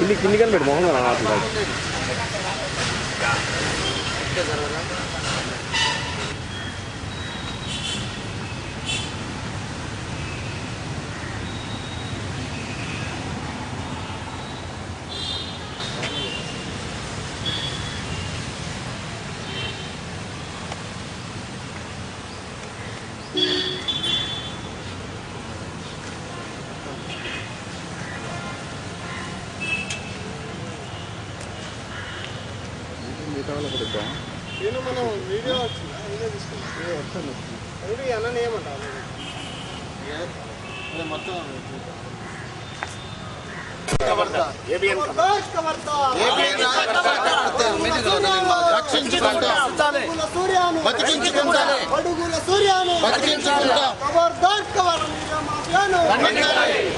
కింది కానీ పెట్టి మొహం అట్లా నేను మనం వీడియో వచ్చిందా వీడియో తీసుకున్నాం వీడియో అన్న ఏమంటారు మొత్తం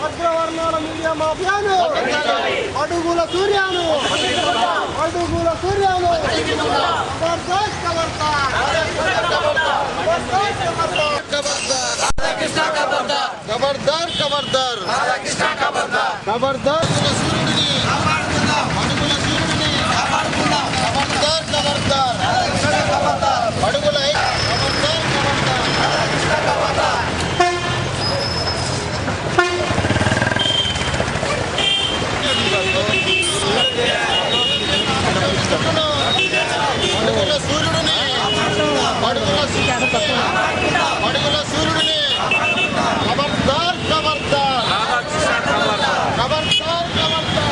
అగ్రవర్ణాల మీడియా మాఫియాను అడుగుల సూర్యాను खबरदार खबरदार खबरदार सूर्युडिनी अडुगुल सूर्युडिनी खबरदार खबरदार अडुगुल खबरदार सूर्युडिनी अडुगुल सूर्युडिनी खबरदार खबरदार खबरदार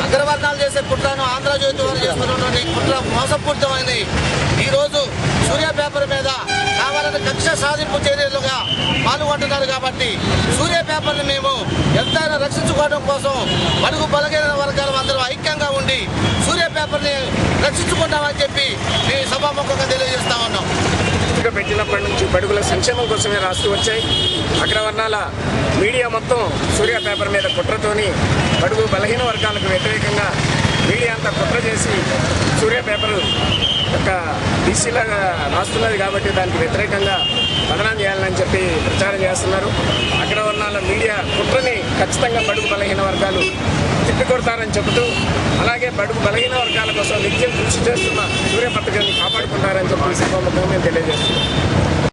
అగ్రవర్ణాలు చేసే కుట్రను ఆంధ్రజ్యోతి వారు చేస్తున్నటువంటి కుట్ర మోసపూరితమైంది. ఈరోజు సూర్య పేపర్ మీద కావాలని కక్ష సాధింపు చర్యలుగా పాల్గొంటున్నారు కాబట్టి సూర్య పేపర్ని మేము ఎంతైనా రక్షించుకోవడం కోసం బడుగు బలహీన వర్గాల అందరూ ఐక్యంగా ఉండి సూర్య పేపర్ని రక్షించుకుంటామని చెప్పి మేము సభాముఖంగా తెలియజేస్తా ఉన్నాం. పెట్టినప్పటి నుంచి బడుగుల సంక్షేమం కోసమే రాస్తూ వచ్చాయి. అగ్రవర్ణాల మీడియా మొత్తం సూర్య పేపర్ మీద కుట్రతోని బడుగు బలహీన వర్గాలకు వ్యతిరేకంగా మీడియా అంతా కుట్ర చేసి సూర్య పేపర్ యొక్క బీసీలాగా రాస్తున్నది కాబట్టి దానికి వ్యతిరేకంగా బదనాం చేయాలని చెప్పి ప్రచారం చేస్తున్నారు. అగ్రవర్ణాల మీడియా కుట్రని ఖచ్చితంగా బడుగు బలహీన వర్గాలు తిప్పికొడతారని చెబుతూ అలాగే బడుగు బలహీన వర్గాల కోసం నిత్యం కృషి చేస్తున్న సూర్య పత్రికని కాపాడుకుంటారని చెప్పి సభాముఖంగా మేము తెలియజేస్తున్నాం.